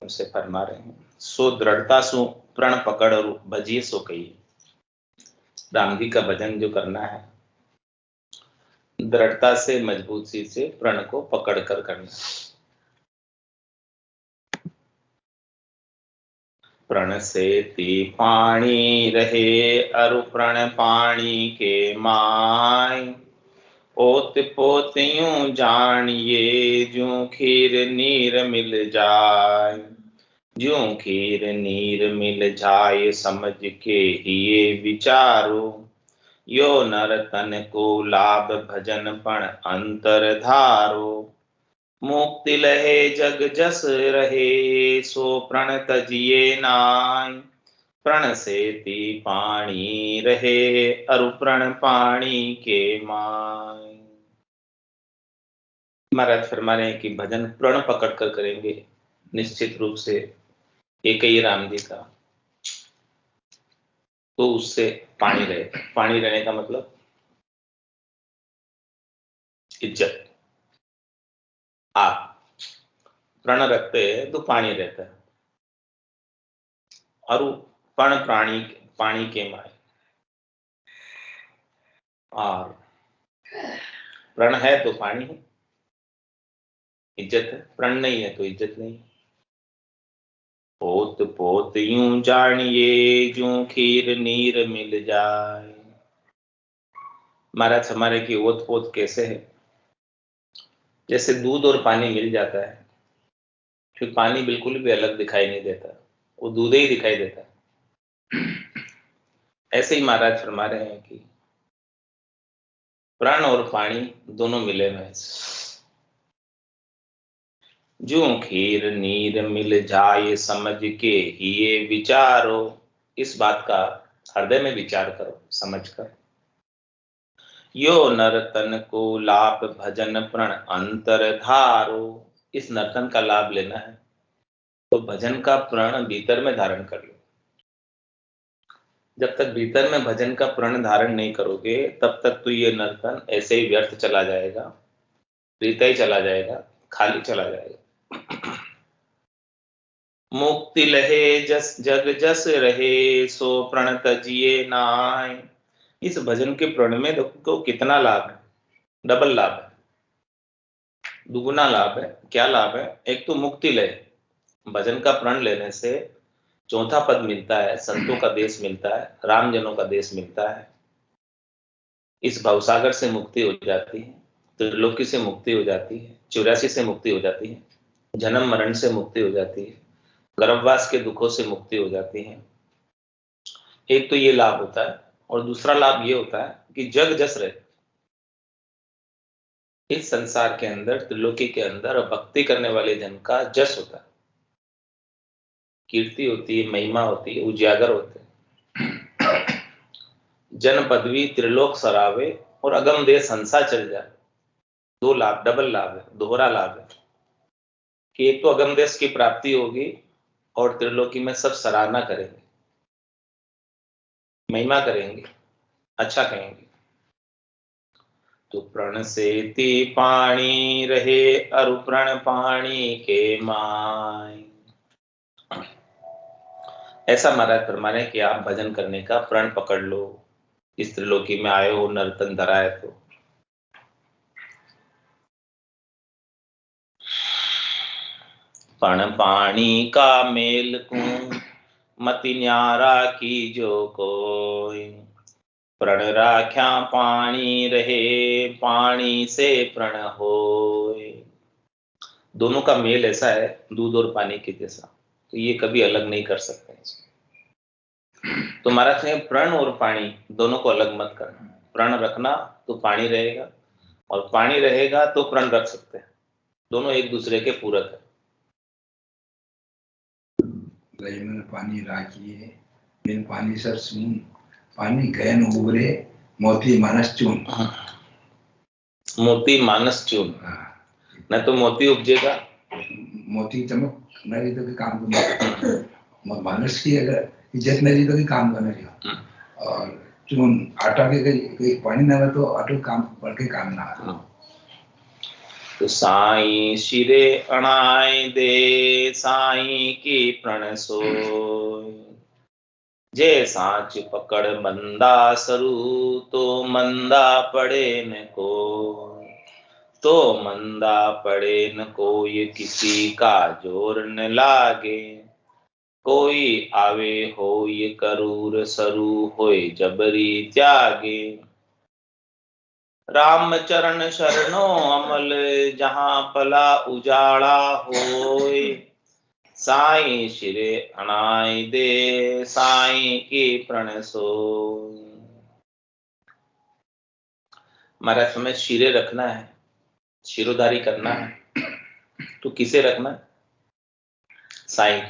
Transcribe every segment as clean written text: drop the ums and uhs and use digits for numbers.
उनसे फरमा रहे हैं, सो दृढ़ता सु प्रण पकड़ और भजिए सो कहिए। राम जी का भजन जो करना है, दृढ़ता से, मजबूती से प्रण को पकड़ कर करना। प्रण से ती पानी रहे अरु प्रण पानी के माय। ओत पोत यूं जानिए ज्यों खीर नीर मिल जाय। ज्यों खीर नीर मिल जाय समझ के हिये विचारो। यो नर तन को लाभ भजन पण अंतर धारो। मुक्ति लहे जग जस रहे सो प्रण तजिए नाय। प्रण से ती पानी रहे अरु प्रण पानी के माय। महाराज फरमा रहे हैं कि भजन प्रण पकड़ कर करेंगे निश्चित रूप से एक ही राम जी का, तो उससे पानी रहे। पानी रहने का मतलब इज्जत। आप प्रण रखते हैं तो पानी रहता है, और प्रण प्राणी पानी के माय। और प्रण है तो पानी है, इज्जत है। प्रण नहीं है तो इज्जत नहीं। पोत पोत यूं जानिए ज्यों खीर नीर मिल जाए। महाराज हमारे की ओत पोत कैसे है? जैसे दूध और पानी मिल जाता है, फिर पानी बिल्कुल भी अलग दिखाई नहीं देता, वो दूध ही दिखाई देता है। ऐसे ही महाराज फरमा रहे हैं कि प्राण और पानी दोनों मिले हुए। ज्यों खीर नीर मिल जाए समझ के हिये विचारो। इस बात का हृदय में विचार करो, समझकर। यो नर तन को लाभ भजन प्रण अंतर धारो। इस नर्तन का लाभ लेना है तो भजन का प्रण भीतर में धारण कर लो। जब तक भीतर में भजन का प्रण धारण नहीं करोगे तब तक तो ये नर्तन ऐसे ही व्यर्थ चला जाएगा, रीता ही चला जाएगा, खाली चला जाएगा। मुक्ति लहे जस जग जस रहे सो प्रण तजिए नाय। इस भजन के प्रण में देखो कितना लाभ है, डबल लाभ है, दुगुना लाभ है। क्या लाभ है? एक तो मुक्ति लय, भजन का प्रण लेने से चौथा पद मिलता है, संतों का देश मिलता है, राम जनों का देश मिलता है। इस भवसागर से मुक्ति हो जाती है, त्रिलोकी से मुक्ति हो जाती है, 84 से मुक्ति हो जाती है, जन्म मरण से मुक्ति हो जाती है, गर्भवास के दुखों से मुक्ति हो जाती है। एक तो ये लाभ होता है, और दूसरा लाभ ये होता है कि जग जस रहे। इस संसार के अंदर, त्रिलोकी के अंदर भक्ति करने वाले जन का जस होता है, कीर्ति होती है, महिमा होती है, उजागर होते हैं। जन पदवी त्रिलोक सरावे और अगम देश हंसा चल जाए। दो लाभ, डबल लाभ है, दोहरा लाभ है कि एक तो अगम देश की प्राप्ति होगी और त्रिलोकी में सब सराहना करेंगे, महिमा करेंगे, अच्छा कहेंगे। तो प्रण से ती पानी रहे अरु प्रण पानी के माय। ऐसा महाराज फरमाने कि आप भजन करने का प्रण पकड़ लो, इस त्रिलोकी में आए हो, नर्तन धरा है तो। पण पानी का मेल को मति न्यारा की जो कोई। प्रण राख्या पानी रहे पानी से प्रण होय। दोनों का मेल ऐसा है दूध और पानी के जैसा, तो ये कभी अलग नहीं कर सकते। तो महाराज ने प्रण और पानी दोनों को अलग मत करना। प्रण रखना तो पानी रहेगा, और पानी रहेगा तो प्रण रख सकते हैं। दोनों एक दूसरे के पूरक है। पानी राखिए बिन पानी सर सुन। पानी गहन उबरे मोती मानस चून। मोती मानस चून, न तो मोती उपजेगा। मोती चमक नहीं तो काम करना, मानस की अगर इज्जत नहीं तो काम करना चाहिए। और चून आटा के पानी ना तो आटो काम बढ़ के काम ना। तो साईं शिरे अणाय दे, साईं की प्रण सोय। जे सांच पकड़ मंदा सरू, तो मंदा पड़े न को। तो मंदा पड़े न कोई, किसी का जोर न लागे। कोई आवे होय करूर सरू, होय जबरी त्यागे। राम चरण शरणो अमल, जहां पला उजाड़ा होय। साईं शिरे अणाय दे, साईं की प्रण सोय। महाराज हमें शिरे रखना है, शिरोधारी करना है, तो किसे रखना है? साईं।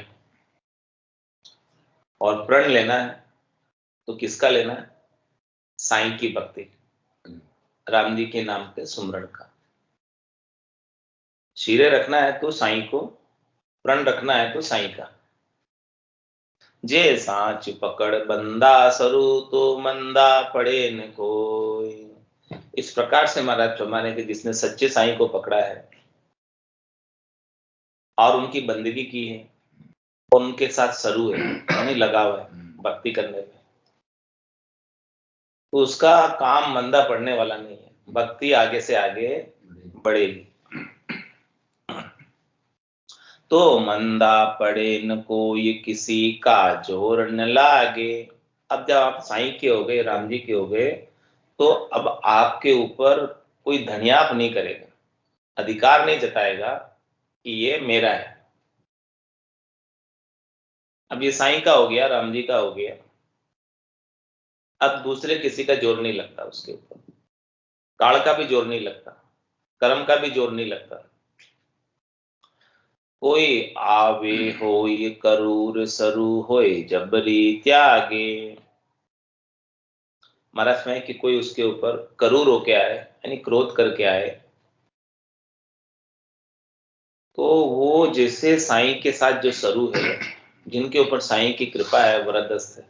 और प्रण लेना है, तो किसका लेना है? साईं की भक्ति, राम जी के नाम पे सुमरण का। शिरे रखना है तो साईं को, प्रण रखना है तो साईं का। जे सांच पकड़ बंदा सरू, तो मंदा पड़े न कोई। इस प्रकार से महाराज फरमाने के जिसने सच्चे साईं को पकड़ा है और उनकी बंदगी की है और उनके साथ सरू है, यानी लगाव है भक्ति करने में, तो उसका काम मंदा पड़ने वाला नहीं है, भक्ति आगे से आगे बढ़ेगी। तो मंदा पड़े न कोई, किसी का जोर न लागे। अब जब आप साईं के हो गए, राम जी के हो गए, तो अब आपके ऊपर कोई धनियाप नहीं करेगा, अधिकार नहीं जताएगा कि ये मेरा है। अब ये साईं का हो गया, राम जी का हो गया, अब दूसरे किसी का जोर नहीं लगता उसके ऊपर, काल का भी जोर नहीं लगता, कर्म का भी जोर नहीं लगता। कोई आवे होय करूर सरू, होय जबरी त्यागे। महाराज में कि कोई उसके ऊपर करूर होके आए, यानी क्रोध करके आए, तो वो जैसे साईं के साथ जो सरू है, जिनके ऊपर साईं की कृपा है, वरदस्त है,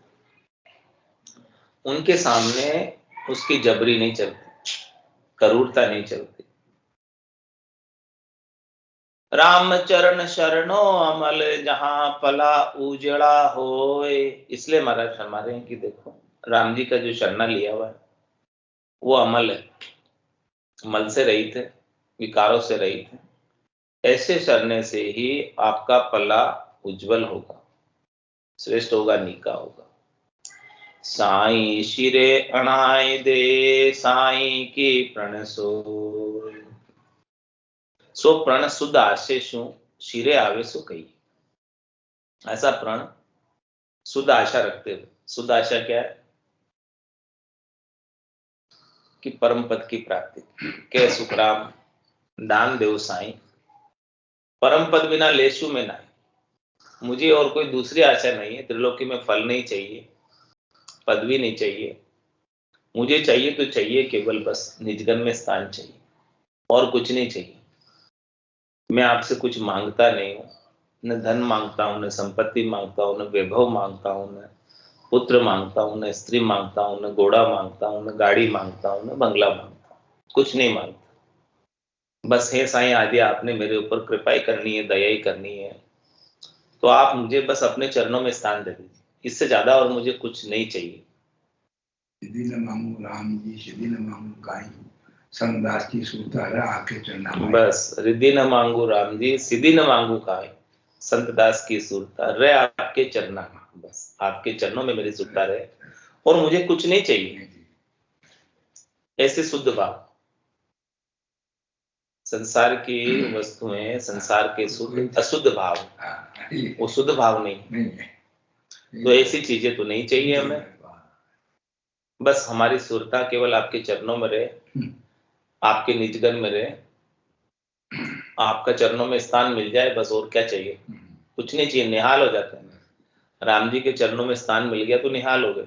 उनके सामने उसकी जबरी नहीं चलती, करूरता नहीं चलती। राम चरण शरणो अमल, जहां पला उजड़ा होए। इसलिए महाराज फरमाते हैं कि देखो, राम जी का जो शरणा लिया हुआ है वो अमल है, मल से रहित है, विकारों से रहित है। ऐसे शरणे से ही आपका पल्ला उज्जवल होगा, श्रेष्ठ होगा, नीका होगा। साईं शिरे अणाय दे, साईं की प्रण सोय। सो प्रण शुद्ध आशे शू, शिरे आवे सो कही। ऐसा प्रण शुद्ध आशा रखते हुए, शुद्ध आशा क्या है? कि परम पद की प्राप्ति के सुखराम दान देव साईं, परम पद बिना लेशु में ना। मुझे और कोई दूसरी आशा नहीं है, त्रिलोकी में फल नहीं चाहिए, पदवी नहीं चाहिए, मुझे चाहिए तो चाहिए केवल बस निजगन में स्थान चाहिए, और कुछ नहीं चाहिए। मैं आपसे कुछ मांगता नहीं हूं, न धन मांगता हूं, न संपत्ति मांगता हूं, न वैभव मांगता हूं, न पुत्र मांगता हूं, न स्त्री मांगता हूं, न घोड़ा मांगता हूं, न गाड़ी मांगता हूं, न बंगला मांगता हूं, कुछ नहीं मांगता। बस हे साईं, आदि आपने मेरे ऊपर कृपा ही करनी है, दया ही करनी है, तो आप मुझे बस अपने चरणों में स्थान दे दीजिए, इससे ज्यादा और मुझे कुछ नहीं चाहिए। सिद्धि न मांगू राम जी, सिद्धि न मांगू काई, संगदास की सूरता है आपके चरणा में। बस रिद्धि न मांगू राम जी, सिद्धि न मांगू काई, संत दास की सुरता रहे आपके चरणा में। बस आपके चरणों में मेरी सुरता रहे और मुझे कुछ नहीं चाहिए। ऐसे शुद्ध भाव, संसार की वस्तुएं, संसार के शुद्ध अशुद्ध भाव, वो शुद्ध भाव नहीं है। तो ऐसी चीजें तो नहीं चाहिए हमें, बस हमारी सुरता केवल आपके चरणों में रहे, आपके निजगन में रहे, आपका चरणों में स्थान मिल जाए, बस और क्या चाहिए? कुछ नहीं चाहिए, निहाल हो जाता है। राम जी के चरणों में स्थान मिल गया तो निहाल हो गए,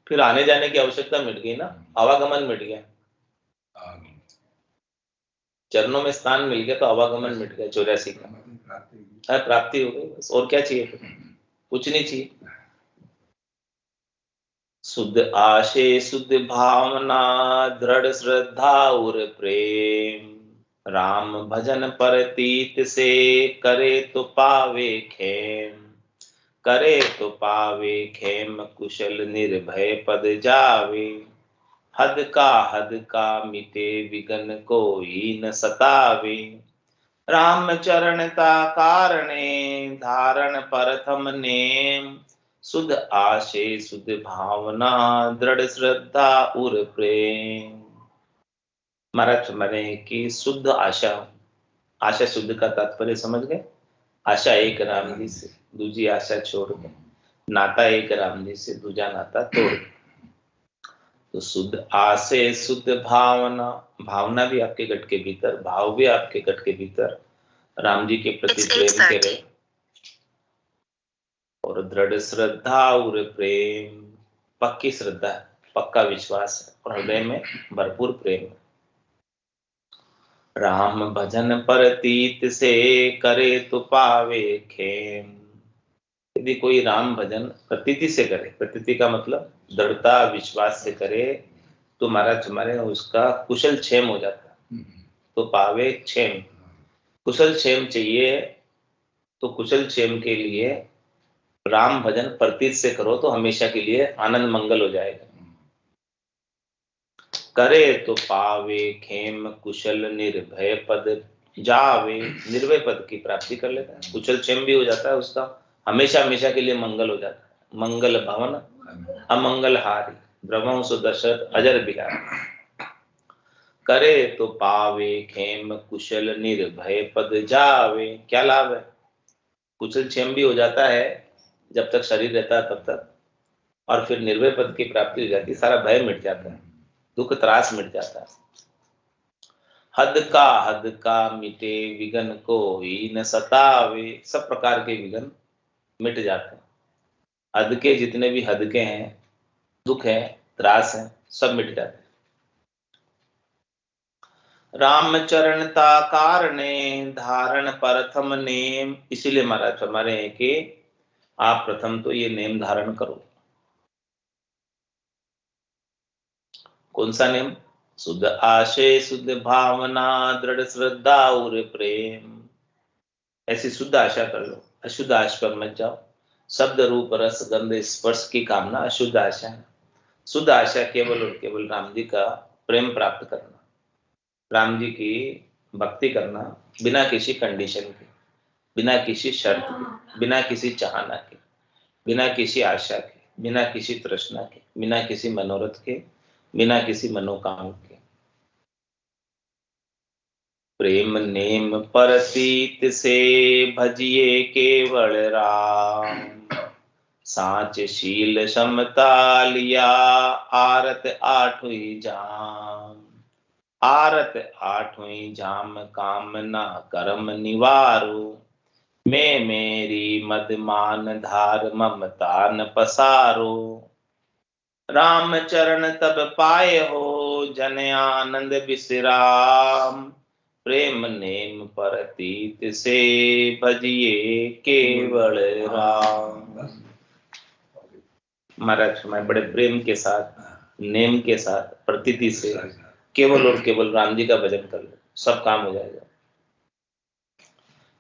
फिर आने जाने की आवश्यकता मिट गई ना, आवागमन मिट गया। चरणों में स्थान मिल गया तो आवागमन मिट गया, 84 का प्राप्ति हो गई, बस और क्या चाहिए? फिर कुछ नहीं चाहिए। शुद्ध आशय शुद्ध भावना दृढ़ श्रद्धा और प्रेम, राम भजन परतीत से करे तो पावे खेम, करे तो पावे खेम कुशल निर्भय पद जावे, हद का मिटे विघन कोई न सतावे, राम चरण ता कारणे धारण प्रथम नेम, शुद्ध आशय शुद्ध भावना दृढ़ श्रद्धा और प्रेम। महाराज मरे की शुद्ध आशा, आशा शुद्ध का तात्पर्य समझ गए। आशा एक राम जी से, दूजी आशा छोड़ दे, नाता एक राम जी से, दूजा नाता तोड़। तो शुद्ध आशय शुद्ध भावना, भावना भी आपके गट के भीतर, भाव भी आपके गट के भीतर राम जी के प्रति प्रेम के रहे, और दृढ़ श्रद्धा और प्रेम, पक्की श्रद्धा, पक्का विश्वास है और हृदय में भरपूर प्रेम है। राम भजन परतीत से करे तो पावे खेम, यदि कोई राम भजन प्रतीति से करे, प्रतीति का मतलब दृढ़ता विश्वास से करे, तो महाराज हमारे उसका कुशल क्षेम हो जाता है। तो पावे क्षेम, कुशल क्षेम चाहिए, तो कुशल क्षेम के लिए राम भजन प्रतीत से करो तो हमेशा के लिए आनंद मंगल हो जाएगा। करे तो पावे खेम कुशल निर्भय पद जावे, निर्भय पद की प्राप्ति कर लेता है, कुशल क्षेम भी हो जाता है उसका, हमेशा हमेशा के लिए मंगल हो जाता है। मंगल भवन अमंगल हारी, ब्रह्मंस दशरथ अजर बिहारी। करे तो पावे खेम कुशल निर्भय पद जावे, क्या लाभ है? कुशल क्षेम भी हो जाता है जब तक शरीर रहता है तब तक, और फिर निर्भय पद की प्राप्ति हो जाती है, सारा भय मिट जाता है, दुख त्रास मिट जाता है। हद का मिटे विघन कोई न सतावे, सब प्रकार के विघन मिट जाते हैं। हद के जितने भी हद के हैं, दुख है, त्रास है, सब मिट जाते हैं। राम चरण ता कारणे धारण प्रथम नेम, इसीलिए महाराज हमारे हैं कि आप प्रथम तो ये नेम धारण करो। कौन सा नेम? शुद्ध आशय शुद्ध भावना दृढ़ श्रद्धा और प्रेम, ऐसी शुद्ध आशा कर लो, अशुद्ध आशा पर मत जाओ। शब्द रूप रस गंध स्पर्श की कामना अशुद्ध आशा है। शुद्ध आशा केवल और केवल राम जी का प्रेम प्राप्त करना, राम जी की भक्ति करना, बिना किसी कंडीशन के, बिना किसी शर्त के, बिना किसी चाहना के, बिना किसी आशा के, बिना किसी तृष्णा के, बिना किसी मनोरथ के, बिना किसी मनोकाम के। प्रेम नेम परतीत से भजिए केवल राम, साच शील समता लिया आरत आठवीं जाम, आरत आठवीं जाम कामना कर्म निवारो, मैं मेरी मद मान धार ममता न पसारो, राम चरण तब पाए हो जन आनंद विश्राम, प्रेम नेम परतीत से भजिए केवल राम। महाराज मैं बड़े प्रेम के साथ, नेम के साथ, प्रतीति से केवल और केवल राम जी का भजन कर लो, सब काम हो जाएगा।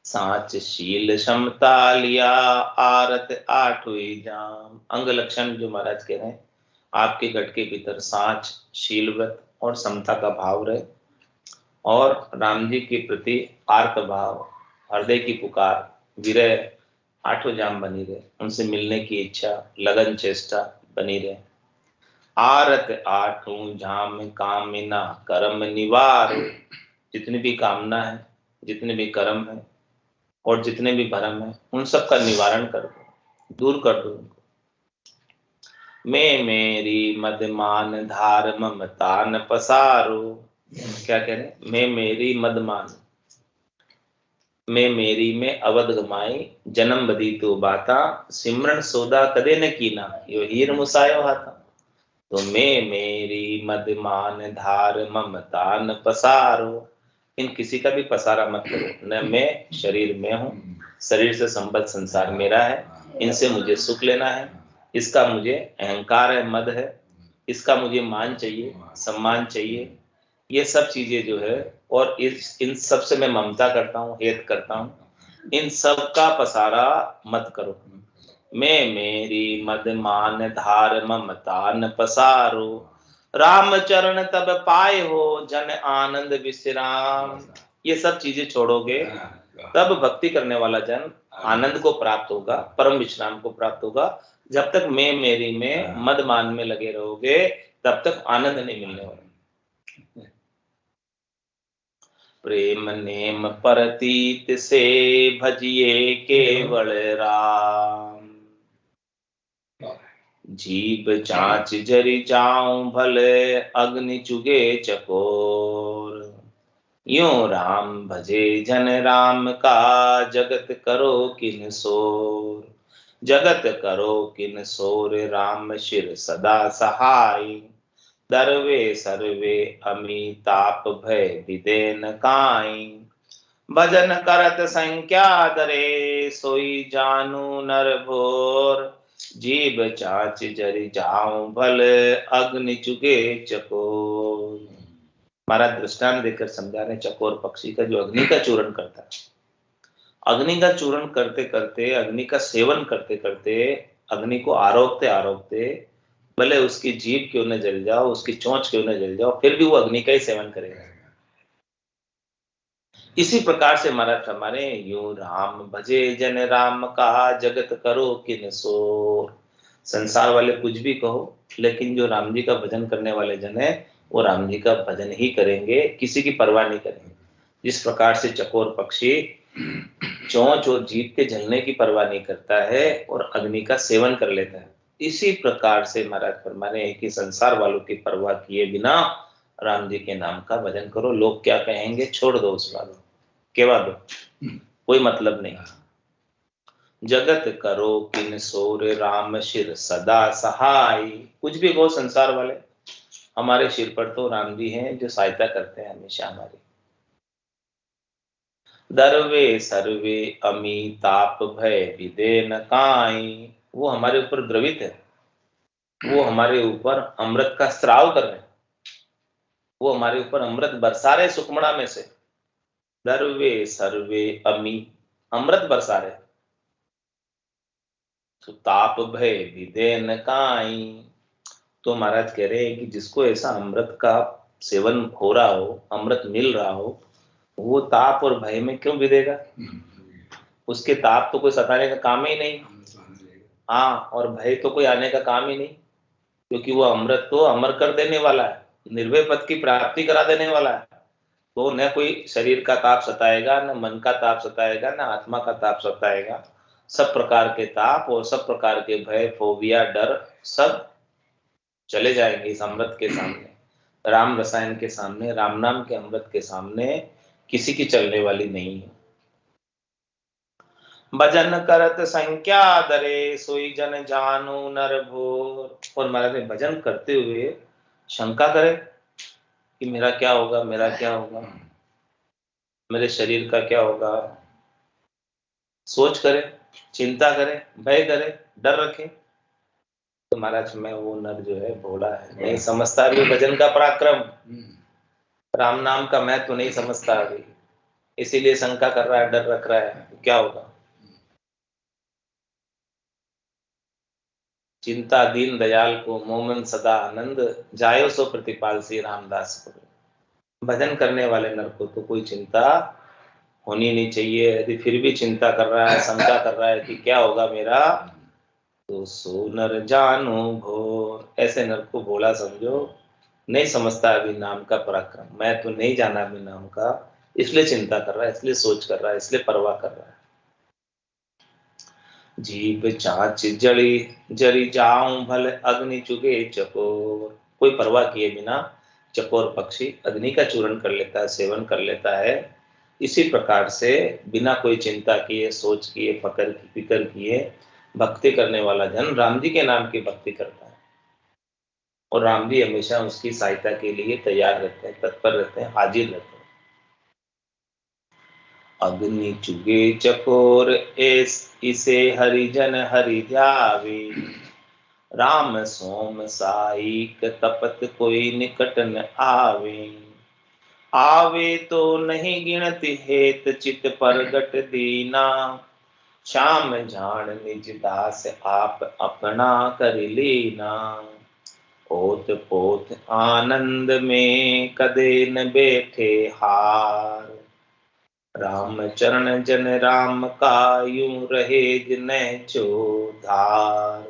साच शील समता लिया आरत आठवीं जाम, अंग लक्षण जो महाराज कह रहे हैं, आपके घट के भीतर साच शील व्रत और समता का भाव रहे, और राम जी के प्रति आर्त भाव, हृदय की पुकार, विरह आठों जाम बनी रहे, उनसे मिलने की इच्छा, लगन चेष्टा बनी रहे। आरत आठों जाम कामना कर्म निवार, जितनी भी कामना है, जितने भी कर्म है और जितने भी भरम है, उन सब का निवारण कर दो, दूर कर दो उनको। मैं मेरी मदमान धार ममता न पसारो, क्या कह रहे? मैं मेरी मदमान, मैं मेरी में अवध गमाई जन्म बदी तो बाता, सिमरन सौदा कदे न कीना यो हीर मुसायो हाथा। तो मैं मेरी मदमान धार ममता न पसारो, इन किसी का भी पसारा मत करो, न मैं शरीर में हूं, शरीर से संबद्ध संसार मेरा है, इनसे मुझे सुख लेना है, इसका मुझे अहंकार है, मद है, इसका मुझे मान चाहिए, सम्मान चाहिए, ये सब चीजें जो है, और इन सब से मैं ममता करता हूँ, हेत करता हूँ, इन सब का पसारा मत करो। मैं मेरी मद मान धार ममता न पसारो, राम चरण तब पाए हो जन आनंद विश्राम। ये सब चीजें छोड़ोगे तब भक्ति करने वाला जन आनंद को प्राप्त होगा, परम विश्राम को प्राप्त होगा। जब तक मैं मेरी में मद मान में लगे रहोगे तब तक आनंद नहीं मिलने वाला। प्रेम नेम परतीत से भजिए केवल राम, जीव चाच जरि जाऊं भले अग्नि चुगे चकोर। यूं राम भजे जन राम का जगत करो किन सोर, जगत करो किन सोर राम शिर सदा सहाय। दरवे सर्वे अमिताप भय विदेन काई, भजन करत संख्या दरे सोई जानू नर भोर। जीव चाच जरि जाऊं भल अग्नि चुगे चकोर। महाराज दृष्टांत देकर समझा रहे चकोर पक्षी का जो अग्नि का चूरण करता है। अग्नि का चूरण करते करते, अग्नि का सेवन करते करते, अग्नि को आरोपते आरोपते, भले उसकी जीभ क्यों न जल जाओ, उसकी चोंच क्यों न जल जाओ, फिर भी वो अग्नि का ही सेवन करेगा। इसी प्रकार से महाराज हमारे यूं राम भजे जन राम का जगत करो किन सोर। संसार वाले कुछ भी कहो, लेकिन जो राम जी का भजन करने वाले जन है वो राम जी का भजन ही करेंगे, किसी की परवाह नहीं करेंगे। जिस प्रकार से चकोर पक्षी चोंच और जीभ के जलने की परवाह नहीं करता है और अग्नि का सेवन कर लेता है, इसी प्रकार से महाराज फरमा रहे हैं कि संसार वालों की परवाह किए बिना राम जी के नाम का भजन करो। लोग क्या कहेंगे छोड़ दो, उस बात केवा दो, कोई मतलब नहीं। जगत करो किन सोर राम शिर सदा सहाय। कुछ भी कहो संसार वाले, हमारे सिर पर तो राम जी हैं जो सहायता करते हैं हमेशा हमारी। दरवे सर्वे अमिताप भय विदेन काई। वो हमारे ऊपर द्रवित है, वो हमारे ऊपर अमृत का स्राव कर रहे हैं, वो हमारे ऊपर अमृत बरसा रहे सुखमणा में से। दरवे सर्वे अमी, अमृत बरसा रहे। तो ताप भय विदेन काई। तो महाराज कह रहे हैं कि जिसको ऐसा अमृत का सेवन हो रहा हो, अमृत मिल रहा हो, वो ताप और भय में क्यों विदेगा? उसके ताप तो कोई सताने का काम ही नहीं, हाँ, और भय तो कोई आने का काम ही नहीं, क्योंकि वो अमृत तो अमर कर देने वाला है, निर्भय पद की प्राप्ति करा देने वाला है। तो न कोई शरीर का ताप सताएगा, न मन का ताप सताएगा, न आत्मा का ताप सताएगा। सब प्रकार के ताप और सब प्रकार के भय, फोबिया, डर सब चले जाएंगे इस अमृत के सामने। राम रसायन के सामने, राम नाम के अमृत के सामने किसी की चलने वाली नहीं है। भजन करत संख्या दरे सोई जन जानू नर भोर। और महाराज भजन करते हुए शंका करे कि मेरा क्या होगा, मेरा क्या होगा, मेरे शरीर का क्या होगा, सोच करे, चिंता करे, भय करे, डर रखे। तो महाराज मैं वो नर जो है भोला है, नहीं समझता अभी भजन का पराक्रम, राम नाम का मैं तो नहीं समझता अभी, इसीलिए शंका कर रहा है, डर रख रहा है क्या होगा। चिंता दीन दयाल को मोमन सदा आनंद, जायो सो प्रतिपाल श्री रामदास को। भजन करने वाले नर को तो कोई चिंता होनी नहीं चाहिए। यदि फिर भी चिंता कर रहा है, शंका कर रहा है कि क्या होगा मेरा, तो सो नर जानो भोर। ऐसे नर को भोला समझो, नहीं समझता अभी नाम का पराक्रम, मैं तो नहीं जाना अभी नाम का, इसलिए चिंता कर रहा है, इसलिए सोच कर रहा है, इसलिए परवाह कर रहा है। जीव चाच जड़ी जरी जाऊं भले अग्नि चुगे चकोर। कोई परवाह किए बिना चकोर पक्षी अग्नि का चूरण कर लेता है, सेवन कर लेता है। इसी प्रकार से बिना कोई चिंता किए, सोच किए, फिक्र किए भक्ति करने वाला जन राम जी के नाम की भक्ति करता है, और राम जी हमेशा उसकी सहायता के लिए तैयार रहते हैं, तत्पर रहते हैं, हाजिर रहते हैं। अग्नि चुगे चकोर इसे हरिजन हरि ध्यावे, राम सोम साईक तपत कोई निकट न आवे। आवे तो नहीं गिनती हेत चित परगट दीना। श्याम जान निज दास आप अपना कर लीना। ओत पोत आनंद में कदे न बैठे हार। राम चरण जन राम का यूं रहे जिन्हें चोधार।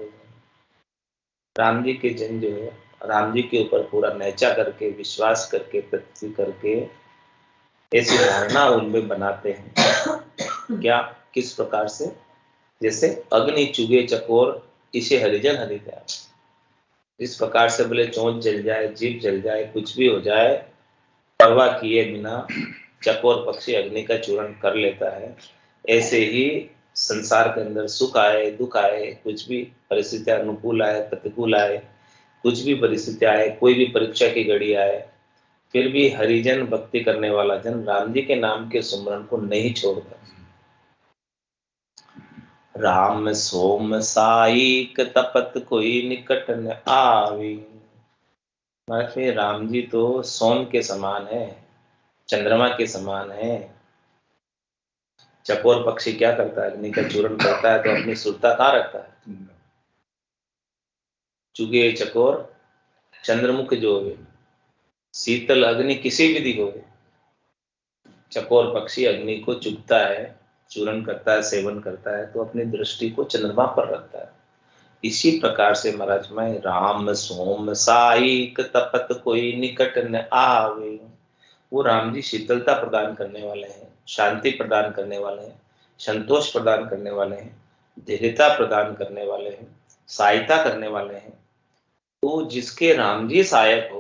राम जी के जन जो है राम जी के ऊपर पूरा नैचा करके विश्वास करके प्रति करके ऐसी धारणा उनमें बनाते हैं। क्या किस प्रकार से? जैसे अग्नि चुगे चकोर इसे हरिजन हरिद्या। इस प्रकार से बोले चोंच जल जाए, जीभ जल जाए, कुछ भी हो जाए, परवाह किए बिना चकोर पक्षी अग्नि का चूर्ण कर लेता है। ऐसे ही संसार के अंदर सुख आए, दुख आए, कुछ भी परिस्थितियां अनुकूल आए, प्रतिकूल आए, कुछ भी परिस्थिति आए, कोई भी परीक्षा की घड़ी आए, फिर भी हरिजन भक्ति करने वाला जन राम जी के नाम के सुमरन को नहीं छोड़ता। राम सोम साईक तपत कोई निकट न आवी। महाराज राम जी तो सोम के समान है, चंद्रमा के समान है। चकोर पक्षी क्या करता है? अग्नि का चूर्ण करता है तो अपनी सुरता कहाँ रखता है? चुगे चकोर चंद्रमुख जो है, शीतल अग्नि किसी विधि हो, चकोर पक्षी अग्नि को चुगता है, चूर्ण करता है, सेवन करता है तो अपनी दृष्टि को चंद्रमा पर रखता है। इसी प्रकार से महाराज में राम सोम साईक तपत कोई निकट न आवे। वो राम जी शीतलता प्रदान करने वाले हैं, शांति प्रदान करने वाले हैं, संतोष प्रदान करने वाले हैं, धैर्यता प्रदान करने वाले हैं, सहायता करने वाले हैं। तो जिसके राम जी सहायक हो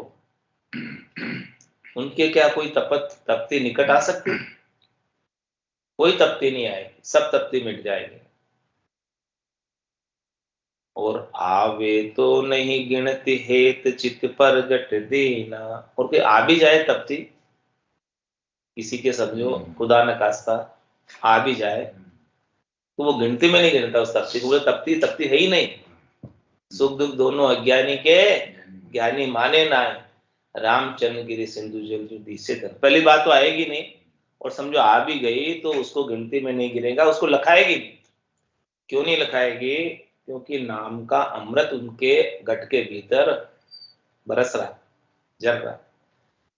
उनके क्या कोई तपती निकट आ सकती? कोई तपती नहीं आएगी, सब तपती मिट जाएगी। और आवे तो नहीं गिनती हेत चित पर गट देना। और कोई आ भी जाए तपती, किसी के समझो खुदा न खास्ता आ भी जाए तो वो गिनती में नहीं गिनता उस तपती को। बोले तपती तपती है ही नहीं। सुख दुख दोनों अज्ञानी के ज्ञानी माने ना है। रामचंद्र गिरी सिंधु जल जो दिशे कर, पहली बात तो आएगी नहीं, और समझो आ भी गई तो उसको गिनती में नहीं गिरेगा, उसको लखाएगी नहीं। क्यों नहीं लखाएगी? क्योंकि नाम का अमृत उनके घट के भीतर बरस रहा, जल रहा।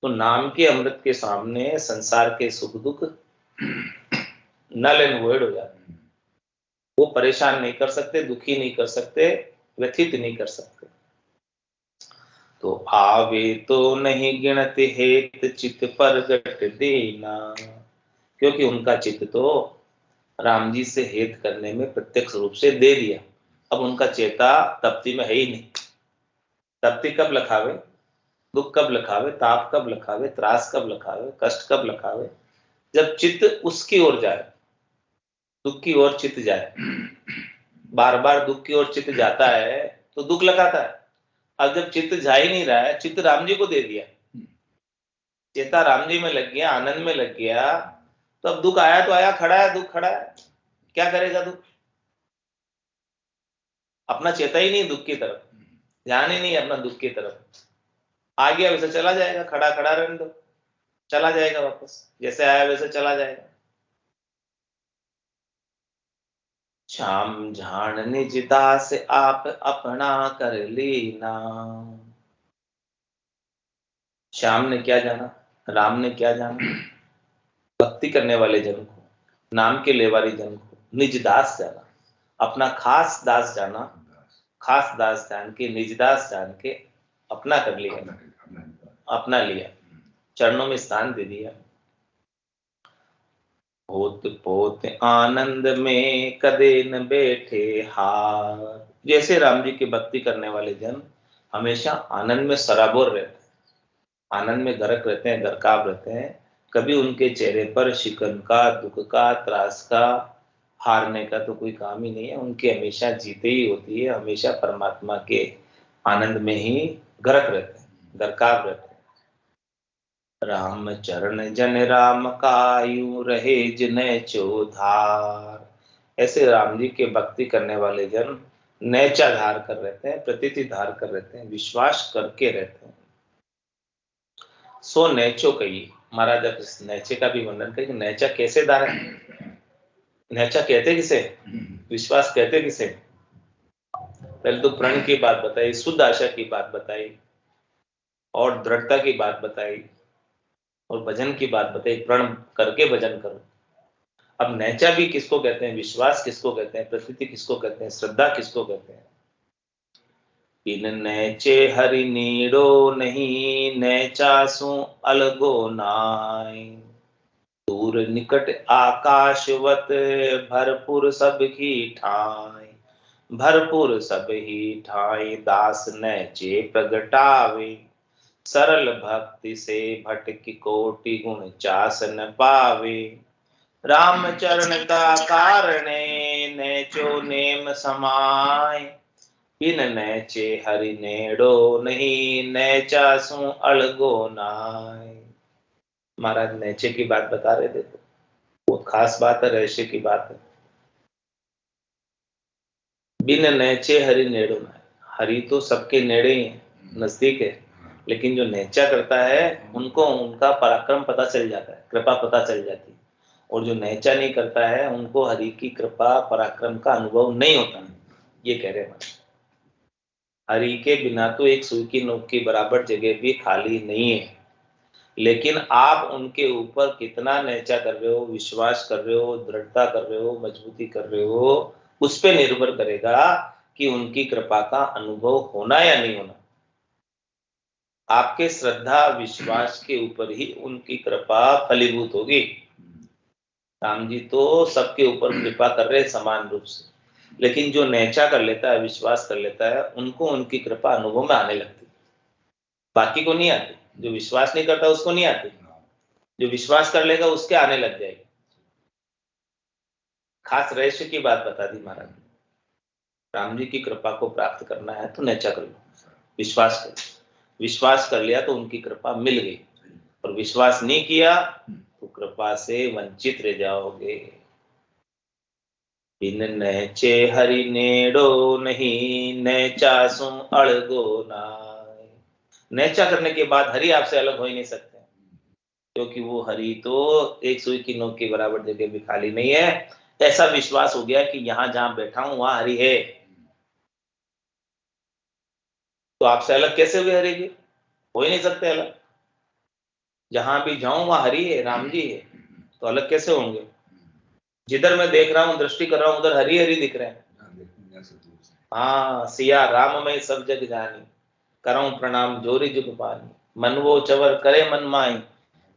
तो नाम के अमृत के सामने संसार के सुख दुख नल एंड वॉइड हो जाते। वो परेशान नहीं कर सकते, दुखी नहीं कर सकते, व्यथित नहीं कर सकते। तो आवे तो नहीं गिनते हेत चित पर गट देना। क्योंकि उनका चित्त तो राम जी से हेत करने में प्रत्यक्ष रूप से दे दिया। अब उनका चेता तप्ती में है ही नहीं। तप्ती कब लखावे? दुख कब लखावे? ताप कब लखावे? त्रास कब लखावे? कष्ट कब लखावे? जब चित्त उसकी ओर जाए, दुख की ओर चित्त जाए। बार बार दुख की ओर चित्त जाता है तो दुख लगाता है। अब जब चित्त जा ही नहीं रहा है, चित्त राम जी को दे दिया, चेता राम जी में लग गया, आनंद में लग गया, तो अब दुख आया तो आया, खड़ा है, दुख खड़ा है, क्या करेगा दुख? अपना चेता ही नहीं दुख की तरफ, ध्यान ही नहीं अपना दुख की तरफ। आ गया वैसे चला जाएगा, खड़ा खड़ा रहने दो, चला जाएगा वापस, जैसे आया वैसे चला जाएगा। श्याम जान निज दास आप अपना कर लेना। श्याम ने क्या जाना? राम ने क्या जाना? भक्ति करने वाले जन को, नाम के लेवारी जन को निज दास जाना, अपना खास दास जाना, खास दास जान के, निज दास जान के अपना कर लिया, अपना लिया, चरणों में स्थान दे दिया। होत पोत आनंद में कदे न बैठे हार। जैसे राम जी की भक्ति करने वाले जन हमेशा आनंद में सराबोर रहते हैं, आनंद में गरक रहते हैं, गरकाव रहते हैं। कभी उनके चेहरे पर शिकन का, दुख का, त्रास का, हारने का तो कोई काम ही नहीं है। उनकी हमेशा जीते ही होती है, हमेशा परमात्मा के आनंद में ही गरक रहते हैं, गरकाव रहते हैं। राम चरण जन राम का यूं रहे जिन्हें चौधार। ऐसे राम जी के भक्ति करने वाले जन नैचा धार कर रहते हैं, प्रतीति धार कर रहते हैं, विश्वास करके रहते हैं। सो नैचो कही, महाराज अब इस नैचे का भी वर्णन करें कि नैचा कैसे धार है। नैचा कहते किसे, विश्वास कहते किसे। पहले तो प्रण की बात बताई, शुद्ध आशा की बात बताई, और दृढ़ता की बात बताई, और भजन की बात बताई, प्रण करके भजन करो। अब नैचा भी किसको कहते हैं, विश्वास किसको कहते हैं, प्रतीति किसको कहते हैं, श्रद्धा किसको कहते हैं। बिन नैचे हरि नीड़ो नहीं, नैचा सु अलगो नाय। दूर निकट आकाशवत, भरपूर सब ही ठाय। भरपूर सब ही ठाय, दास नैचे प्रगटावे। सरल भक्ति से भटकी कोटि गुण चास न पावे। राम चरण का कारणे, नैचो नेम समाय। बिन नैचे हरि नेड़ो नहीं, नैचा सु अलगो नाय। महाराज नैचे की बात बता रहे थे, बहुत खास बात है, रहस्य की बात है। बिन नैचे हरि नेड़ो नाय, हरि तो सबके नेड़े ही है, नजदीक है, लेकिन जो नैचा करता है उनको उनका पराक्रम पता चल जाता है, कृपा पता चल जाती है। और जो नैचा नहीं करता है उनको हरि की कृपा पराक्रम का अनुभव नहीं होता, ये कह रहे हैं। हरि के बिना तो एक सुई की नोक के बराबर जगह भी खाली नहीं है। लेकिन आप उनके ऊपर कितना नैचा कर रहे हो, विश्वास कर रहे हो, दृढ़ता कर रहे हो, मजबूती कर रहे हो, उस पे निर्भर करेगा कि उनकी कृपा का अनुभव होना या नहीं होना। आपके श्रद्धा विश्वास के ऊपर ही उनकी कृपा फलीभूत होगी। राम जी तो सबके ऊपर कृपा कर रहे हैं समान रूप से, लेकिन जो नैचा कर लेता है, विश्वास कर लेता है, उनको उनकी कृपा अनुभव में आने लगती है, बाकी को नहीं आती। जो विश्वास नहीं करता उसको नहीं आती, जो विश्वास कर लेगा उसके आने लग जाएगी। खास रहस्य की बात बता दी महाराज। राम जी की कृपा को प्राप्त करना है तो नैचा कर लो, विश्वास कर, विश्वास कर लिया तो उनकी कृपा मिल गई, और विश्वास नहीं किया तो कृपा से वंचित रह जाओगे। बिन नैचे हरि नेड़ो नहीं, नैचा सु अड़गो नाय। नैचा करने के बाद हरि आपसे अलग हो ही नहीं सकते, क्योंकि वो हरि तो एक सुई की नोक के बराबर जगह भी खाली नहीं है। ऐसा विश्वास हो गया कि यहां जहां बैठा हूं वहां हरि है। तो आपसे अलग कैसे हुए हरि जी, हो ही नहीं सकते अलग। जहां भी जाऊं वहां हरि है, राम जी है, तो अलग कैसे होंगे। जिधर मैं देख रहा हूं, दृष्टि कर रहा हूं, उधर हरि हरि दिख रहे हैं। हाँ, सिया राम में सब जग जानी, करऊं प्रणाम जोरी जुग पानी। मन वो चवर करे मन माई,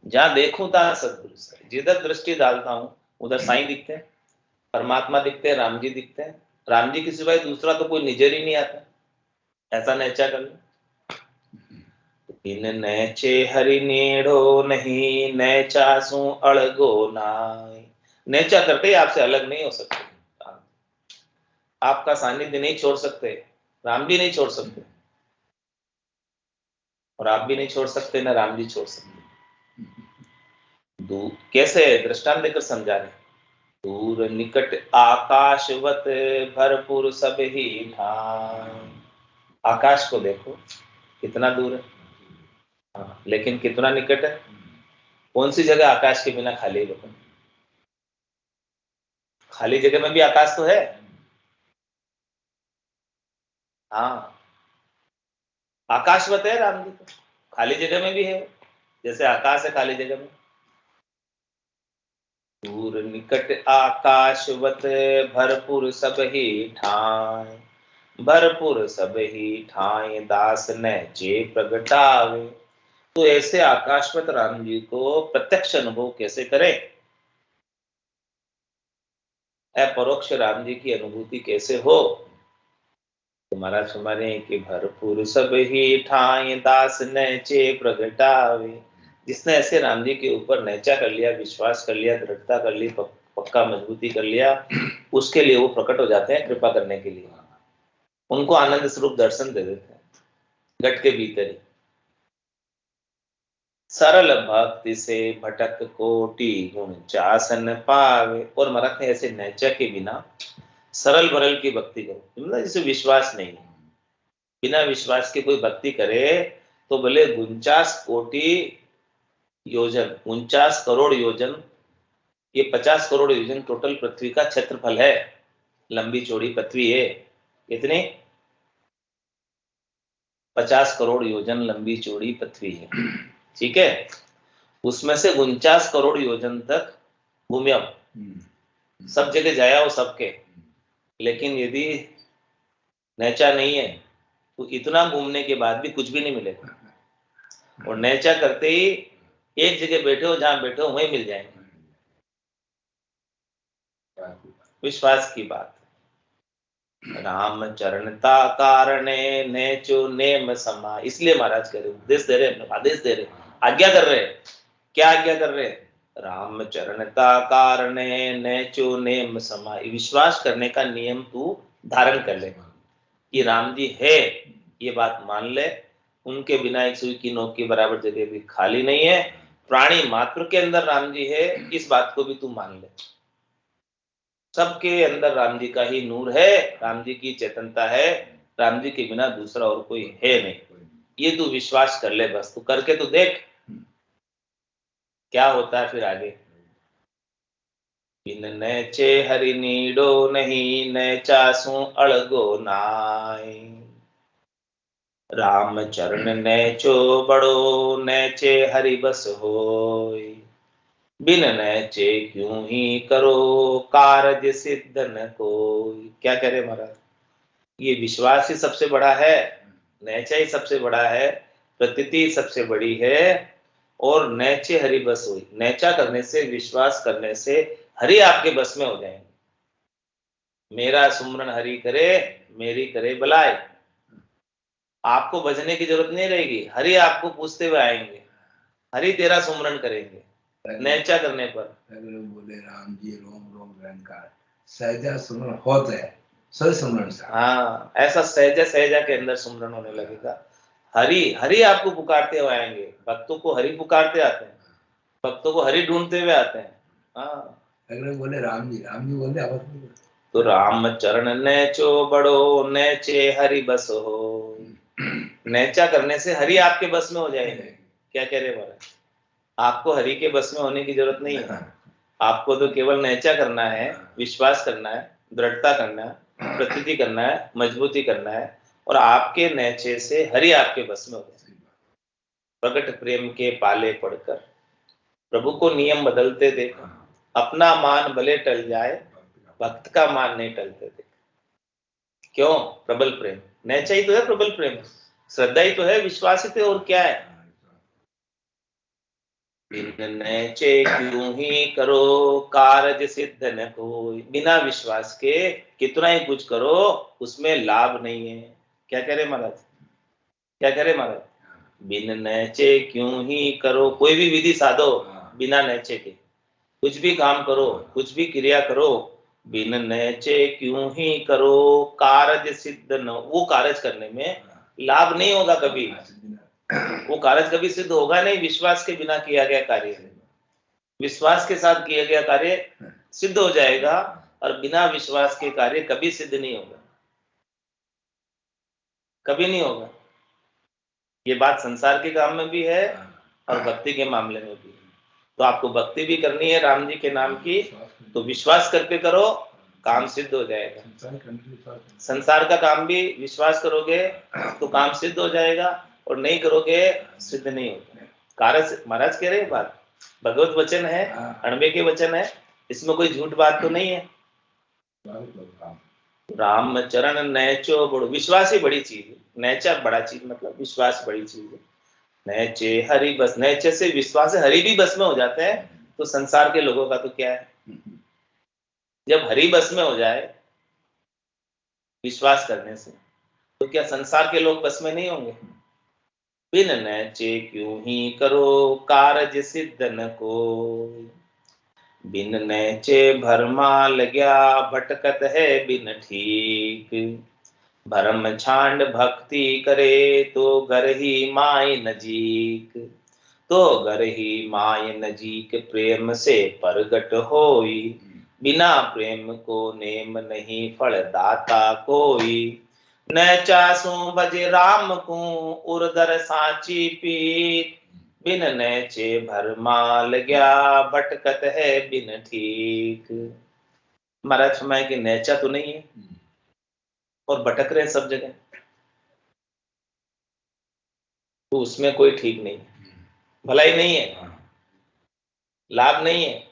जहां देखूं ता सतगुरु साईं। जिधर दृष्टि डालता हूं उधर साईं दिखते हैं, परमात्मा दिखते हैं, राम जी दिखते हैं। राम जी के सिवाय दूसरा तो कोई निजर ही नहीं आता। ऐसा नैचा कर लो। बिन नैचे हरि नेड़ो नहीं, नैचा सु अड़गो नाय। नैचा करते ही आपसे अलग नहीं हो सकते, आपका सानिध्य नहीं छोड़ सकते, राम जी नहीं छोड़ सकते, और आप भी नहीं छोड़ सकते, ना राम जी छोड़ सकते। कैसे दृष्टांत देकर समझा रहे। दूर निकट आकाशवत, भरपूर सब ही ठाय। आकाश को देखो कितना दूर है, हाँ, लेकिन कितना निकट है। कौन सी जगह आकाश के बिना खाली है बताओ। खाली जगह में भी आकाश तो है, हाँ, आकाशवत है राम जी तो, खाली जगह में भी है, जैसे आकाश है खाली जगह में। दूर निकट आकाशवत, भरपूर सब ही ठाय। भरपूर सब ही ठाय, दास नैचे प्रगटावे। तो ऐसे आकाशवत राम जी को प्रत्यक्ष अनुभव कैसे करें, अपरोक्ष राम जी की अनुभूति कैसे हो। तो महाराज फरमाने कि भरपूर सब ही ठाय, दास नैचे प्रगटावे। जिसने ऐसे राम जी के ऊपर नैचा कर लिया, विश्वास कर लिया, दृढ़ता कर ली, पक्का मजबूती कर लिया, उसके लिए वो प्रकट हो जाते हैं कृपा करने के लिए। उनको आनंद स्वरूप दर्शन दे देते हैं घट के भीतर ही। सरल भक्ति से भटक कोटि गुण चासन पावे। और महाराज ने ऐसे नैचा के बिना सरल भरल की भक्ति करो, मतलब जिसे विश्वास नहीं है, बिना विश्वास के कोई भक्ति करे तो भले 49 कोटि योजन, 49 करोड़ योजन, ये 50 करोड़ योजन टोटल पृथ्वी का क्षेत्रफल है, लंबी चौड़ी पृथ्वी है, कितनी 50 करोड़ योजन लंबी चौड़ी पृथ्वी है, ठीक है। उसमें से 49 करोड़ योजन तक घूम्यम, सब जगह जाया हो सबके, लेकिन यदि नैचा नहीं है तो इतना घूमने के बाद भी कुछ भी नहीं मिलेगा, और नैचा करते ही एक जगह बैठे हो, जहां बैठे हो वहीं मिल जाएंगे। विश्वास की बात, राम चरणता कारणे नेचो नेम समा, इसलिए महाराज कह रहे, उपदेश दे रहे, आदेश दे रहे, आज्ञा कर रहे, क्या आज्ञा कर रहे, राम चरणता कारणे नेचो नेम समा, विश्वास करने का नियम तू धारण कर ले कि राम जी है, ये बात मान ले, उनके बिना एक सुई की नोक के बराबर जगह भी खाली नहीं है, प्राणी मात्र के अंदर राम जी है, इस बात को भी तू मान ले, सबके अंदर राम जी का ही नूर है, राम जी की चेतनता है, राम जी के बिना दूसरा और कोई है नहीं, ये तू विश्वास कर ले, बस तू करके तो देख क्या होता है फिर आगे। बिन नैचे हरि नीडो नहीं, नैचा सु अड़गो नाय, राम चरण नैचो बड़ो, नैचे हरि बस होय, बिन नैचे क्यों ही करो, कारज सिद्ध न कोई। क्या कह रहे महाराज, ये विश्वास ही सबसे बड़ा है, नैचा ही सबसे बड़ा है, प्रतीति सबसे बड़ी है, और नैचे हरि बस हुई, नैचा करने से, विश्वास करने से हरि आपके बस में हो जाएंगे। मेरा सुमरन हरि करे, मेरी करे भलाई, आपको भजने की जरूरत नहीं रहेगी, हरि आपको पूछते हुए आएंगे, हरि तेरा सुमरन करेंगे नैचा करने पर। बोले राम जी रोम रोम निरंकार, सहजा सुमरन होता है, सही सुमरन से। हाँ, ऐसा सहजा सहजा के अंदर सुमरन होने लगेगा, हरि हरि आपको पुकारते हुए आएंगे, भक्तों को हरि पुकारते आते हैं, भक्तों को हरि ढूंढते हुए आते हैं। हाँ, अगले बोले राम जी बोले अब तो राम चरण नैचो बड़ो, नैचे हरि बस हो, नैचा करने से हरि आपके बस में हो जाएंगे। क्या कह रहे महाराज, आपको हरि के बस में होने की जरूरत नहीं है, आपको तो केवल नैचा करना है, विश्वास करना है, दृढ़ता करना है, प्रतीति करना है, मजबूती करना है, और आपके नैचे से हरि आपके बस में हो जाए। प्रकट प्रेम के पाले पड़कर प्रभु को नियम बदलते देख, अपना मान भले टल जाए, भक्त का मान नहीं टलते देख। क्यों, प्रबल प्रेम, नैचा ही तो है प्रबल प्रेम, श्रद्धा ही तो है, विश्वास ही तो, और क्या है। बिन नैचे क्यों ही करो, कारज सिद्ध न कोई, बिना विश्वास के कितना ही कुछ करो उसमें लाभ नहीं है। क्या कह रहे महाराज, क्या कह रहे महाराज, बिन नैचे क्यों ही करो, कोई भी विधि साधो बिना नैचे के, कुछ भी काम करो, कुछ भी क्रिया करो, बिन नैचे क्यों ही करो, कारज सिद्ध न, वो कारज करने में लाभ नहीं होगा कभी, वो कारज कभी सिद्ध होगा नहीं, विश्वास के बिना किया गया कार्य, विश्वास के साथ किया गया कार्य सिद्ध हो जाएगा, और बिना विश्वास के कार्य कभी सिद्ध नहीं होगा, कभी नहीं होगा। ये बात संसार के काम में भी है और भक्ति के मामले में भी है। तो आपको भक्ति भी करनी है राम जी के नाम की, तो विश्वास करके करो, काम सिद्ध हो जाएगा। संसार का काम भी विश्वास करोगे तो काम सिद्ध हो जाएगा, और नहीं करोगे सिद्ध नहीं होगा। कारज महाराज कह रहे हैं बात, भगवत वचन है, अणबे के वचन है, इसमें कोई झूठ बात तो नहीं है। राम चरण नैचो बड़ो, विश्वास ही बड़ी चीज है, नैचा बड़ा चीज, मतलब विश्वास बड़ी चीज है। नैचे हरि बस, नैचे से विश्वास से हरि भी बस में हो जाते हैं, तो संसार के लोगों का तो क्या है, जब हरि बस में हो जाए विश्वास करने से, तो क्या संसार के लोग बस में नहीं होंगे। बिन नैचे क्यों ही करो, कारज सिद्ध न कोई, बिन नैचे भरमा लग्या, भटकत है बिन ठीक, भरम छांड भक्ति करे, तो घर ही माय नजीक, तो घर ही माय नजीक, प्रेम से परगट होई, बिना प्रेम को नेम नहीं फल दाता कोई। न चासु भज राम को उर्दर सांची पीत। बिन नैचे भरमाल गया भटकत है बिन ठीक। महाराज फरमाए कि नैचा तो नहीं है और भटक रहे हैं सब जगह, तो उसमें कोई ठीक नहीं है, भलाई नहीं है, लाभ नहीं है,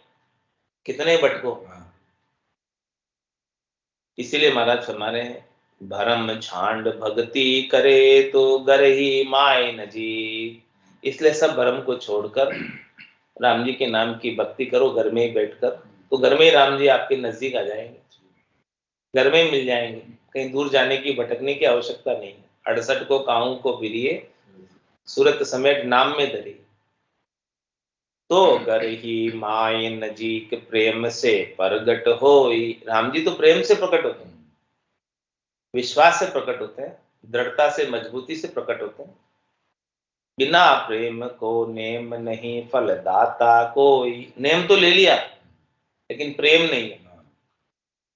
कितने भटको। इसीलिए महाराज फरमा रहे हैं भरम छांड भक्ति करे तो गर ही माय न जी। इसलिए सब भरम को छोड़कर राम जी के नाम की भक्ति करो घर में ही बैठकर, तो घर में ही राम जी आपके नजदीक आ जाएंगे, घर में ही मिल जाएंगे, कहीं दूर जाने की भटकने की आवश्यकता नहीं है। 68 को काहू को फिरिए सूरत समेत नाम में धरी। तो घर ही माय नजीक प्रेम से प्रगट होई। राम जी तो प्रेम से प्रकट होते हैं, विश्वास से प्रकट होते हैं, दृढ़ता से मजबूती से प्रकट होते हैं। बिना प्रेम को नेम नहीं फल दाता कोई। नेम तो ले लिया लेकिन प्रेम नहीं है,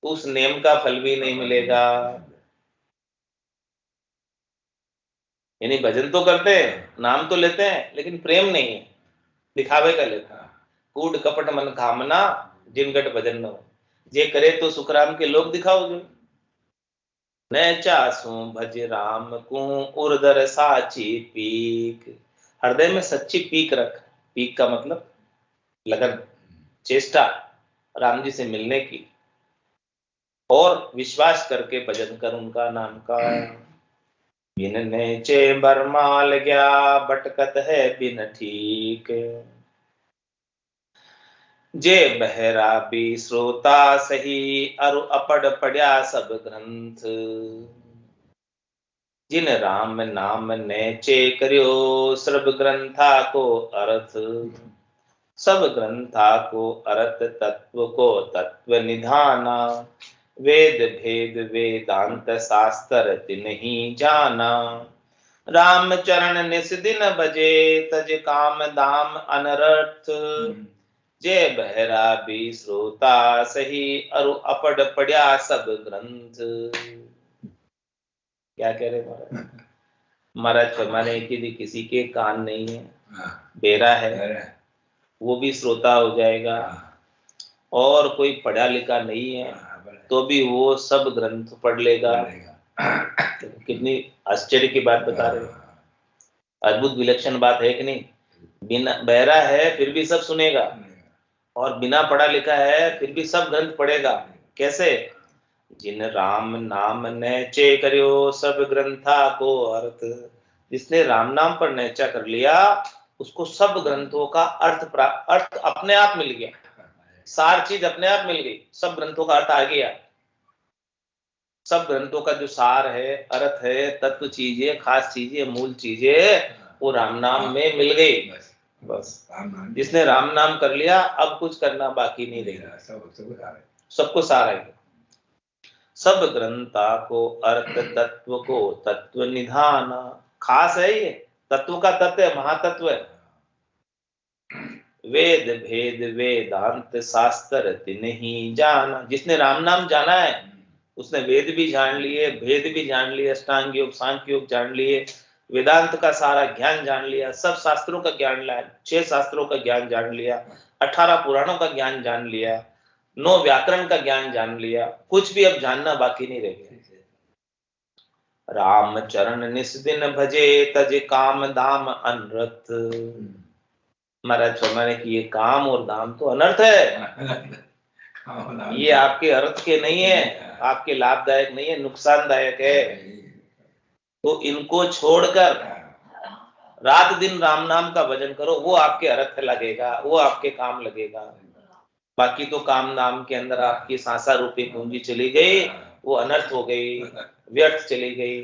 तो उस नेम का फल भी नहीं मिलेगा। यानी भजन तो करते हैं, नाम तो लेते हैं, लेकिन प्रेम नहीं है, दिखावे का लेता। कूड़ कपट मन कामना जिनगट भजन न हो। जे करे तो सुखराम के लोग दिखाओ जो। न चासू भज राम को उर्दर साची पीक। हृदय में सच्ची पीक रख। पीक का मतलब लगन, चेष्टा राम जी से मिलने की, और विश्वास करके भजन कर उनका नाम का। बिन नेचे बरमाल गया भटकत है बिन ठीक। जे बहरा भी श्रोता सही अरु अपढ़ पढ़या सब ग्रंथ। जिन राम नाम नेचे करियो सब ग्रंथा को अर्थ। सब ग्रंथा को अर्थ तत्व को तत्व निधाना। वेद भेद वेदांत शास्त्र तिन्हि जाना। राम चरण निस दिन भजे तज काम दाम अनर्थ। जय बहरा भी श्रोता सही अरु अपढ़ पढ़या सब ग्रंथ। क्या कह रहे महाराज? महाराज फरमाने कि किसी के कान नहीं है, बेरा है, वो भी श्रोता हो जाएगा, और कोई पढ़ा लिखा नहीं है तो भी वो सब ग्रंथ पढ़ लेगा। कितनी आश्चर्य की बात बता रहे, अद्भुत विलक्षण बात है कि नहीं? बिना बहरा है फिर भी सब सुनेगा, और बिना पढ़ा लिखा है फिर भी सब ग्रंथ पढ़ेगा। कैसे? जिन राम नाम नैचे करियो सब ग्रंथा को अर्थ। जिसने राम नाम पर नैचा कर लिया उसको सब ग्रंथों का अर्थ अपने आप मिल गया, सार चीज अपने आप मिल गई, सब ग्रंथों का अर्थ आ गया। सब ग्रंथों का जो सार है, अर्थ है, तत्व चीजें, खास चीजें, मूल चीजें वो राम नाम में मिल गई। बस जिसने राम नाम कर लिया अब कुछ करना बाकी नहीं रहेगा, सबको सार है। सब ग्रंथा को अर्थ तत्व को तत्व निधाना। खास है ये, तत्व का तत्व है, महातत्व है। वेद भेद वेदांत शास्त्र तिन्हि जाना। जिसने राम नाम जाना है उसने वेद भी जान लिए, भेद भी जान लिए, अष्टांग योग सांख्य योग जान लिए, वेदांत का सारा ज्ञान जान लिया, सब शास्त्रों का ज्ञान लिया, 6 शास्त्रों का ज्ञान जान लिया, 18 पुराणों का ज्ञान जान लिया, 9 व्याकरण का ज्ञान जान लिया, कुछ भी अब जानना बाकी नहीं रह गया। राम चरण निस दिन भजे तज काम दाम अनर्थ। महाराज फरमाने की ये काम और दाम तो अनर्थ है, ये आपके अर्थ के नहीं है, आपके लाभदायक नहीं है, नुकसानदायक है। तो इनको छोड़कर रात दिन राम नाम का भजन करो, वो आपके अर्थ लगेगा, वो आपके काम लगेगा। बाकी तो काम नाम के अंदर आपकी सांसा रूपी पूंजी चली गई, वो अनर्थ हो गई, व्यर्थ चली गई।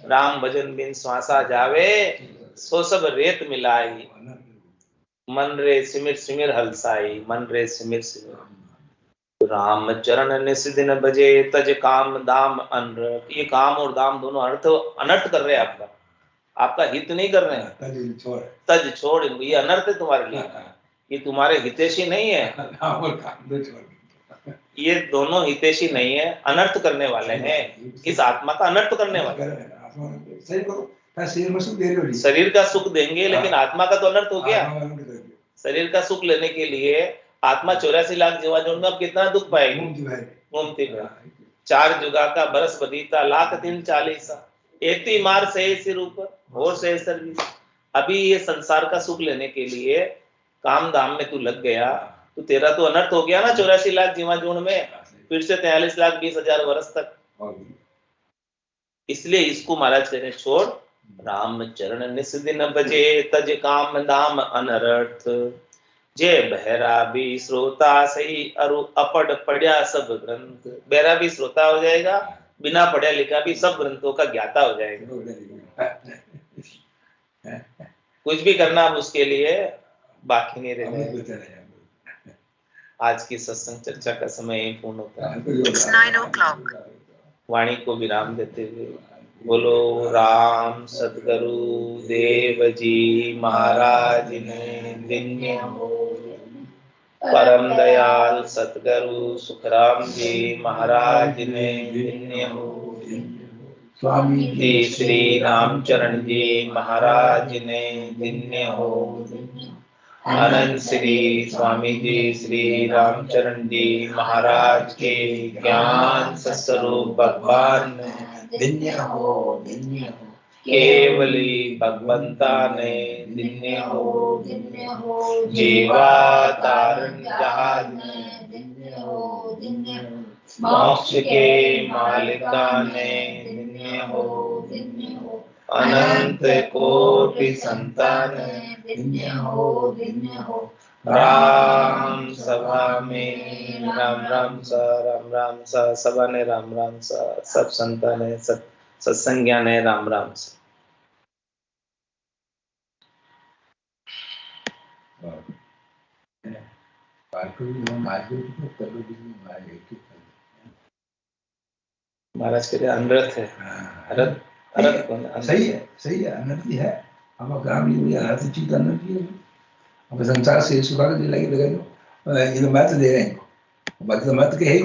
राम भजन बिन श्वासा जावे सो सब रेत मिलाई। मन रे सिमिर सिमिर हलसाई, मन रे सिमिर सिमिर। राम चरण निस दिन भजे तज काम दाम अनर्थ। ये काम और दाम दोनों अर्थ अनर्थ कर रहे हैं, आपका हित नहीं कर रहे हैं। तज छोड़, ये अनर्थ है तुम्हारे लिए, ये तुम्हारे हितैषी नहीं है, ये दोनों हितैषी नहीं है, अनर्थ करने वाले हैं। इस आत्मा का अनर्थ करने वाले। शरीर में सुख दे रहे, शरीर का सुख देंगे, लेकिन आत्मा का तो अनर्थ हो गया। शरीर का सुख लेने के लिए आत्मा 84 लाख जीवा जोड़ में अब कितना दुख पाएगी। घूमती है 4 जुगा का बरस बदीता लाख 340 एती मार से सिर ऊपर और से सर्विस। अभी ये संसार का सुख लेने के लिए काम धाम में तू लग गया, तो तेरा तो अनर्थ हो गया ना 84 लाख जीवा जोड़ में, फिर से 43 लाख 20 हजार वर्ष तक। इसलिए इसको महाराज कहने छोड़, राम चरण निस दिन बजे तज काम दाम अनर्थ। जे बहरा भी श्रोता सही अरु अपढ़ पढ़िया सब ग्रंथ। बहरा भी श्रोता हो जाएगा, बिना पढ़ा लिखा भी सब ग्रंथों का ज्ञाता हो जाएगा। कुछ भी करना अब उसके लिए बाकी नहीं रह। आज की सत्संग चर्चा का समय यही पूर्ण होता है। It's 9 o'clock। वाणी को विराम देते हुए बोलो राम सद्गुरु देव जी महाराज ने दिन्य हो। परम दयाल सद्गुरु सुखराम जी महाराज ने दिन्य हो। स्वामी जी श्री रामचरण जी महाराज ने दिन्य हो। अनंत श्री स्वामी जी श्री रामचरण जी महाराज के ज्ञान सस्वरूप भगवान दिन्य हो, दिन्य हो। केवली भगवंता ने दिन्य हो, दिन्य हो। जीवा तारण जहाज ने दिन्य हो, दिन्य हो। मोक्ष के मालिका ने दिन्य हो, दिन्य हो। अनंत कोटि संतान दिन्य हो, दिन्य हो। राम सभा में राम राम सा, राम राम सा, सभा ने राम राम सा, सब संता ने सत्संज्ञा ने राम राम सा। महाराज के अनर्थ है। सही है, सही है, अनर्थ है। हम काम नहीं हुआ, अनर्थ चीज अनर्थ है। अब संसार से सुखा के लगे ये तो मत दे रहे हैं, मत के है